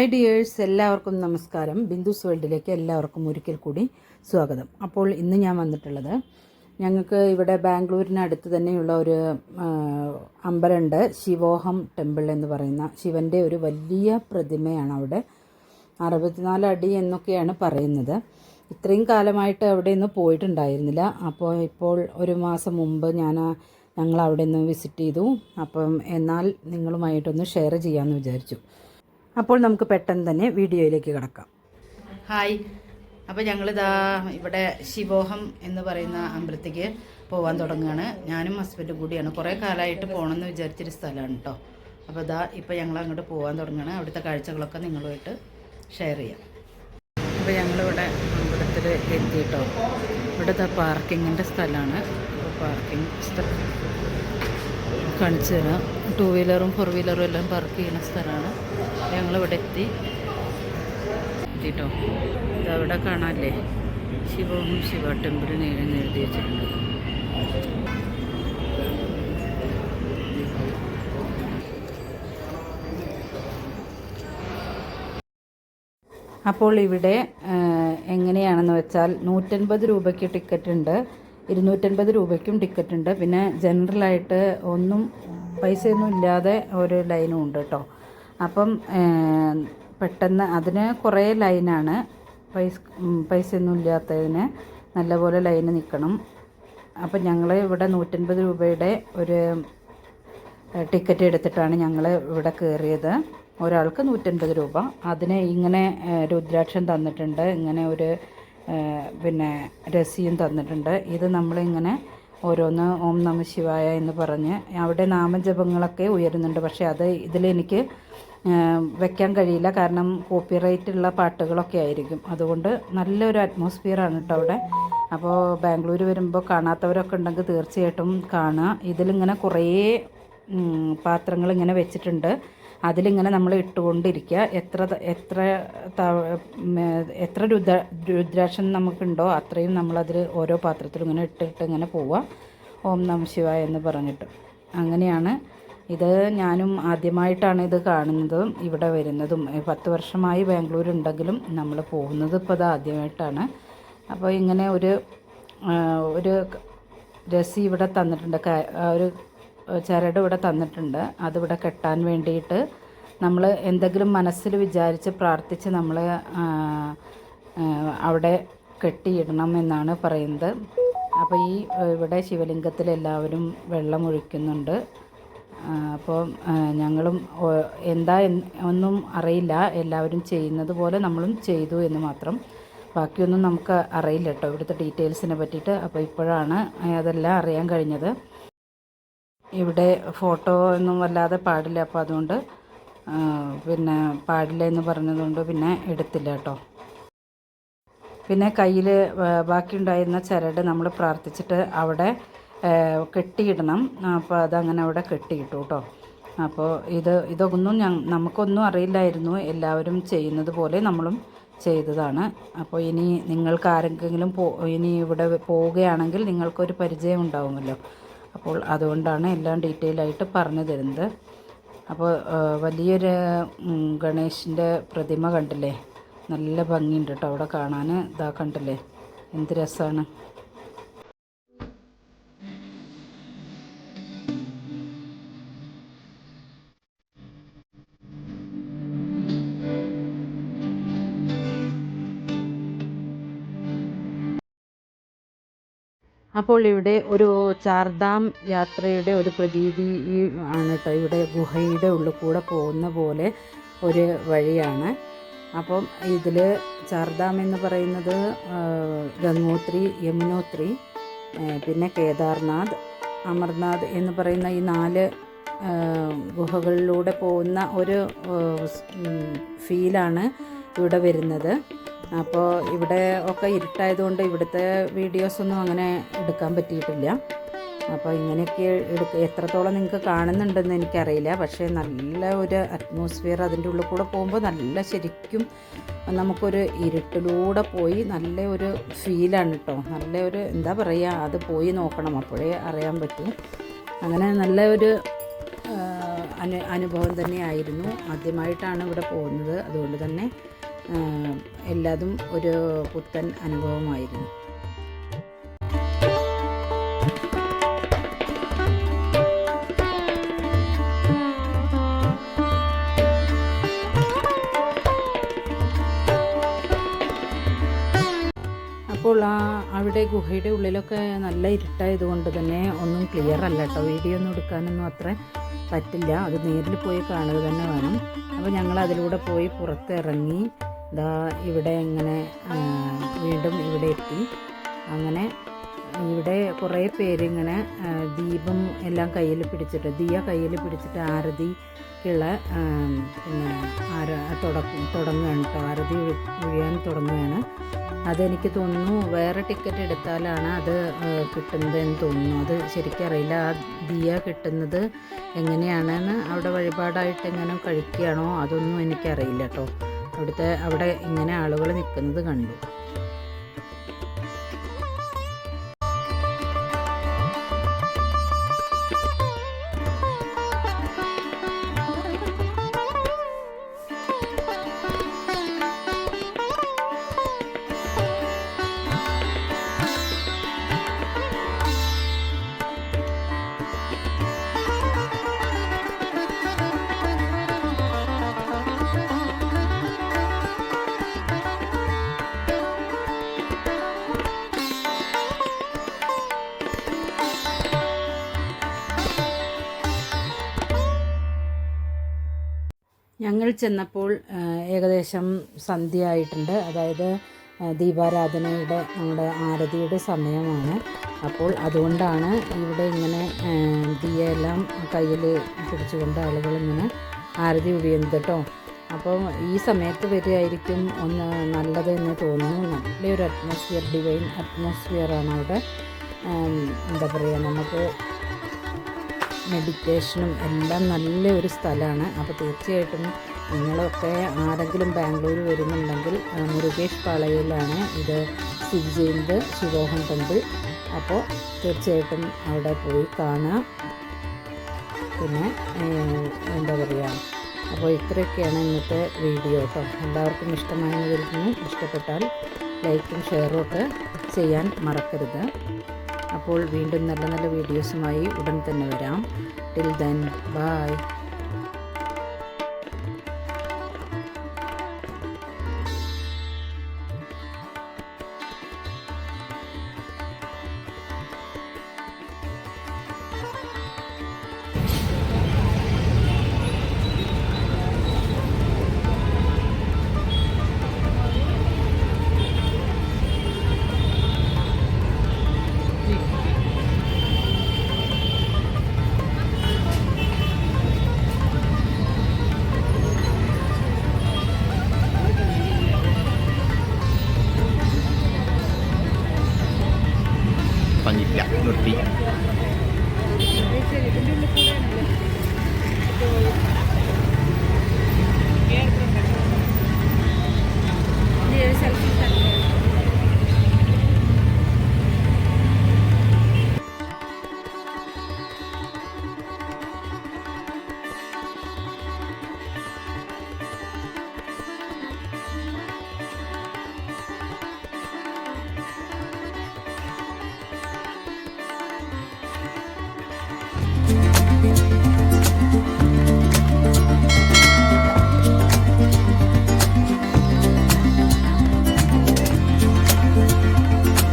Hi dears, എല്ലാവർക്കും നമസ്കാരം. ബിന്ദുസ് വേൾഡിലേക്ക് എല്ലാവർക്കും ഒരിക്കൽ കൂടി സ്വാഗതം. അപ്പോൾ ഇന്ന് ഞാൻ വന്നിട്ടുള്ളത്, ഞങ്ങൾക്ക് ഇവിടെ ബാംഗ്ലൂരിനടുത്ത് തന്നെയുള്ള ഒരു അമ്പലമുണ്ട്, ശിവോഹം ടെമ്പിൾ എന്ന് പറയുന്ന ശിവൻ്റെ ഒരു വലിയ പ്രതിമയാണ്. അവിടെ 64 അടി എന്നൊക്കെയാണ് പറയുന്നത്. ഇത്രയും കാലമായിട്ട് അവിടെ ഒന്നും പോയിട്ടുണ്ടായിരുന്നില്ല. അപ്പോൾ ഇപ്പോൾ ഒരു മാസം മുമ്പ് ഞങ്ങൾ അവിടെ നിന്ന് വിസിറ്റ് ചെയ്തു. അപ്പം എന്നാൽ നിങ്ങളുമായിട്ടൊന്ന് ഷെയർ ചെയ്യാമെന്ന് വിചാരിച്ചു. അപ്പോൾ നമുക്ക് പെട്ടെന്ന് തന്നെ വീഡിയോയിലേക്ക് കിടക്കാം. ഹായ്, അപ്പോൾ ഞങ്ങളിതാ ഇവിടെ ശിവോഹം എന്ന് പറയുന്ന അമ്പലത്തേക്ക് പോകാൻ തുടങ്ങുകയാണ്. ഞാനും ഹസ്ബൻഡും കൂടിയാണ്. കുറേ കാലമായിട്ട് പോകണമെന്ന് വിചാരിച്ചൊരു സ്ഥലമാണ് കേട്ടോ. അപ്പോൾ ഇതാ ഇപ്പോൾ ഞങ്ങൾ അങ്ങോട്ട് പോകാൻ തുടങ്ങുകയാണ്. അവിടുത്തെ കാഴ്ചകളൊക്കെ നിങ്ങളുമായിട്ട് ഷെയർ ചെയ്യാം. അപ്പോൾ ഞങ്ങളിവിടെ അമ്പലത്തിൽ എത്തിയിട്ടോ. ഇവിടുത്തെ പാർക്കിങ്ങിൻ്റെ സ്ഥലമാണ്. പാർക്കിംഗ് സ്ഥലം കാണിച്ചു തരാം. 2 വീലറും 4 വീലറും എല്ലാം പാർക്ക് ചെയ്യുന്ന സ്ഥലമാണ്. ഞങ്ങളിവിടെ എത്തിട്ടോ. ഇതവിടെ കാണാമല്ലേ, ശിവോഹം ശിവ ടെമ്പിളിന് എഴുതി വെച്ചിട്ടുണ്ട്. അപ്പോൾ ഇവിടെ എങ്ങനെയാണെന്ന് വെച്ചാൽ 150 രൂപയ്ക്ക് ടിക്കറ്റ് ഉണ്ട്, 250 രൂപയ്ക്കും ടിക്കറ്റ് ഉണ്ട്. പിന്നെ ജനറലായിട്ട് പൈസയൊന്നും ഇല്ലാതെ ഒരു ലൈനും ഉണ്ട് കേട്ടോ. അപ്പം പെട്ടെന്ന് അതിന് കുറേ ലൈനാണ്. പൈസയൊന്നും ഇല്ലാത്തതിന് നല്ലപോലെ ലൈന് നിൽക്കണം. അപ്പം ഞങ്ങൾ ഇവിടെ 150 രൂപയുടെ ഒരു ടിക്കറ്റ് എടുത്തിട്ടാണ് ഞങ്ങൾ ഇവിടെ കയറിയത്. ഒരാൾക്ക് 150 രൂപ. അതിന് ഇങ്ങനെ രുദ്രാക്ഷം തന്നിട്ടുണ്ട്, ഇങ്ങനെ ഒരു പിന്നെ രസിയും തന്നിട്ടുണ്ട്. ഇത് നമ്മളിങ്ങനെ ഓരോന്ന് ഓം നമ ശിവായ എന്ന് പറഞ്ഞ് അവിടെ നാമജപങ്ങളൊക്കെ ഉയരുന്നുണ്ട്. പക്ഷേ ഇതിലെനിക്ക് വെക്കാൻ കഴിയില്ല, കാരണം കോപ്പിറൈറ്റ് ഉള്ള പാട്ടുകളൊക്കെ ആയിരിക്കും. അതുകൊണ്ട് നല്ലൊരു അറ്റ്മോസ്ഫിയറാണ് കേട്ടോ അവിടെ. അപ്പോൾ ബാംഗ്ലൂർ വരുമ്പോൾ കാണാത്തവരൊക്കെ ഉണ്ടെങ്കിൽ തീർച്ചയായിട്ടും കാണുക. ഇതിലിങ്ങനെ കുറേ പാത്രങ്ങൾ ഇങ്ങനെ വെച്ചിട്ടുണ്ട്. അതിലിങ്ങനെ നമ്മൾ ഇട്ടുകൊണ്ടിരിക്കുക. എത്ര രുദ്രാക്ഷം നമുക്കുണ്ടോ അത്രയും നമ്മളതിൽ ഓരോ പാത്രത്തിലും ഇങ്ങനെ ഇട്ടിട്ട് ഇങ്ങനെ പോവുക, ഓം നമ ശിവായ എന്ന് പറഞ്ഞിട്ട്. അങ്ങനെയാണ് ഇത്. ഞാനും ആദ്യമായിട്ടാണ് ഇത് കാണുന്നതും ഇവിടെ വരുന്നതും. 10 വർഷമായി ബാംഗ്ലൂർ ഉണ്ടെങ്കിലും നമ്മൾ പോകുന്നത് ഇപ്പോൾ അത് ആദ്യമായിട്ടാണ്. അപ്പോൾ ഇങ്ങനെ ഒരു രസി ഇവിടെ തന്നിട്ടുണ്ട്, ഒരു ചരട് ഇവിടെ തന്നിട്ടുണ്ട്. അതിവിടെ കെട്ടാൻ വേണ്ടിയിട്ട് നമ്മൾ എന്തെങ്കിലും മനസ്സിൽ വിചാരിച്ച് പ്രാർത്ഥിച്ച് നമ്മൾ അവിടെ കെട്ടിയിടണം എന്നാണ് പറയുന്നത്. അപ്പോൾ ഇവിടെ ശിവലിംഗത്തിൽ എല്ലാവരും വെള്ളം ഒഴിക്കുന്നുണ്ട്. അപ്പോൾ ഞങ്ങളും ഒന്നും അറിയില്ല, എല്ലാവരും ചെയ്യുന്നത് പോലെ നമ്മളും ചെയ്തു എന്ന് മാത്രം. ബാക്കിയൊന്നും നമുക്ക് അറിയില്ല കേട്ടോ ഇവിടുത്തെ ഡീറ്റെയിൽസിനെ പറ്റിയിട്ട്. അപ്പോൾ ഇപ്പോഴാണ് അതെല്ലാം അറിയാൻ കഴിഞ്ഞത്. ഇവിടെ ഫോട്ടോ ഒന്നും വല്ലാതെ പാടില്ല, അപ്പോൾ അതുകൊണ്ട് പിന്നെ പാടില്ല എന്ന് പറഞ്ഞതുകൊണ്ട് പിന്നെ എടുത്തില്ല കേട്ടോ. പിന്നെ കയ്യിൽ ബാക്കിയുണ്ടായിരുന്ന ചരട് നമ്മൾ പ്രാർത്ഥിച്ചിട്ട് അവിടെ കെട്ടിയിടണം. അപ്പോൾ അതങ്ങനെ അവിടെ കെട്ടിയിട്ടു കേട്ടോ. അപ്പോൾ ഇതൊന്നും നമുക്കൊന്നും അറിയില്ലായിരുന്നു. എല്ലാവരും ചെയ്യുന്നത് പോലെ നമ്മളും ചെയ്തതാണ്. അപ്പോൾ ഇനി നിങ്ങൾക്ക് ആരെങ്കിലും ഇനി ഇവിടെ പോവുകയാണെങ്കിൽ നിങ്ങൾക്കൊരു പരിചയം ഉണ്ടാവുമല്ലോ. അപ്പോൾ അതുകൊണ്ടാണ് എല്ലാം ഡീറ്റെയിൽ ആയിട്ട് പറഞ്ഞു തരുന്നത്. അപ്പോൾ വലിയൊരു ഗണേശൻ്റെ പ്രതിമ കണ്ടില്ലേ, നല്ല ഭംഗിയുണ്ട് കേട്ടോ അവിടെ കാണാൻ. ഇതാ കണ്ടില്ലേ, എന്ത് രസമാണ്. അപ്പോൾ ഇവിടെ ഒരു ചാർധാം യാത്രയുടെ ഒരു പ്രതീതി ആണ് കേട്ടോ. ഇവിടെ ഗുഹയുടെ ഉള്ളിൽ കൂടെ പോകുന്ന പോലെ ഒരു വഴിയാണ്. അപ്പം ഇതിൽ ചാർധാം എന്ന് പറയുന്നത് ഗംഗോത്രി, യമുനോത്രി, പിന്നെ കേദാർനാഥ്, അമർനാഥ് എന്ന് പറയുന്ന ഈ 4 ഗുഹകളിലൂടെ പോകുന്ന ഒരു ഫീലാണ് ഇവിടെ വരുന്നത്. അപ്പോൾ ഇവിടെ ഒക്കെ ഇരുട്ടായതുകൊണ്ട് ഇവിടുത്തെ വീഡിയോസൊന്നും അങ്ങനെ എടുക്കാൻ പറ്റിയിട്ടില്ല. അപ്പോൾ ഇങ്ങനെയൊക്കെ എത്രത്തോളം നിങ്ങൾക്ക് കാണുന്നുണ്ടെന്ന് എനിക്കറിയില്ല. പക്ഷേ നല്ല ഒരു അറ്റ്മോസ്ഫിയർ അതിൻ്റെ ഉള്ളിൽ കൂടെ പോകുമ്പോൾ നല്ല ശരിക്കും നമുക്കൊരു ഇരുട്ടിലൂടെ പോയി നല്ല ഒരു ഫീലാണ് കേട്ടോ. നല്ല ഒരു എന്താ പറയുക, അത് പോയി നോക്കണം, അപ്പോഴേ അറിയാൻ പറ്റും. അങ്ങനെ നല്ല ഒരു അനുഭവം തന്നെയായിരുന്നു. ആദ്യമായിട്ടാണ് ഇവിടെ പോകുന്നത്, അതുകൊണ്ട് തന്നെ എല്ലാതും ഒരു പുത്തൻ അനുഭവമായിരുന്നു. അപ്പോൾ അവിടെ ഗുഹയുടെ ഉള്ളിലൊക്കെ നല്ല ഇരുട്ടായതുകൊണ്ട് തന്നെ ഒന്നും ക്ലിയർ അല്ല കേട്ടോ. വീഡിയോ ഒന്നും എടുക്കാനൊന്നും അത്ര പറ്റില്ല, അത് നേരിൽ പോയി കാണുക തന്നെ വേണം. അപ്പോൾ ഞങ്ങൾ അതിലൂടെ പോയി പുറത്തിറങ്ങി ദാ ഇവിടെ ഇങ്ങനെ വീണ്ടും ഇവിടെ എത്തി. അങ്ങനെ ഇവിടെ കുറേ പേരിങ്ങനെ ദീപം എല്ലാം കയ്യിൽ പിടിച്ചിട്ട്, ദിയ കയ്യിൽ പിടിച്ചിട്ട് ആരതിക്കുള്ള പിന്നെ തുടങ്ങുകയാണ് കേട്ടോ. ആരതി ഒഴിയാൻ തുടങ്ങുകയാണ്. അതെനിക്ക് തോന്നുന്നു വേറെ ടിക്കറ്റ് എടുത്താലാണ് അത് കിട്ടുന്നത് എന്ന് തോന്നുന്നു. അത് ശരിക്കും അറിയില്ല. ആ ദിയ കിട്ടുന്നത് എങ്ങനെയാണെന്ന്, അവിടെ വഴിപാടായിട്ട് എങ്ങനെ കഴിക്കുകയാണോ അതൊന്നും എനിക്കറിയില്ല കേട്ടോ. അവിടെ ഇങ്ങനെ ആളുകൾ നിൽക്കുന്നത് കണ്ടു. ഞങ്ങൾ ചെന്നപ്പോൾ ഏകദേശം സന്ധ്യ ആയിട്ടുണ്ട്. അതായത് ദീപാരാധനയുടെ നമ്മുടെ ആരതിയുടെ സമയമാണ്. അപ്പോൾ അതുകൊണ്ടാണ് ഇവിടെ ഇങ്ങനെ ദിയെല്ലാം കയ്യിൽ പിടിച്ചുകൊണ്ട് ആളുകൾ ഇങ്ങനെ ആരതി ഒഴിയുന്നത് കേട്ടോ. അപ്പോൾ ഈ സമയത്ത് വരികയായിരിക്കും ഒന്ന് നല്ലത് എന്ന് തോന്നുന്നു. നല്ലൊരു അറ്റ്മോസ്ഫിയർ, ഡിവൈൻ അറ്റ്മോസ്ഫിയറാണ് അവിടെ. എന്താ പറയുക, നമുക്ക് മെഡിറ്റേഷനും എല്ലാം നല്ലൊരു സ്ഥലമാണ്. അപ്പോൾ തീർച്ചയായിട്ടും നിങ്ങളൊക്കെ ആരെങ്കിലും ബാംഗ്ലൂർ വരുന്നുണ്ടെങ്കിൽ മുരുകേഷ് പാളയിലാണ് ഇത് സ്ഥിതി ചെയ്യുന്നത്, ശിവോഹം ടെമ്പിൾ. അപ്പോൾ തീർച്ചയായിട്ടും അവിടെ പോയി കാണുക. പിന്നെ എന്താ പറയുക, അപ്പോൾ ഇത്രയൊക്കെയാണ് ഇന്നത്തെ വീഡിയോ കേട്ടോ. എല്ലാവർക്കും ഇഷ്ടമായെന്ന് കരുതുന്നു. ഇഷ്ടപ്പെട്ടാൽ ലൈക്കും ഷെയറും ഒക്കെ ചെയ്യാൻ മറക്കരുത്. അപ്പോൾ വീണ്ടും നല്ല നല്ല വീഡിയോസുമായി ഉടൻ തന്നെ വരാം. Till then bye. പറഞ്ഞില്ല, നിർത്തി.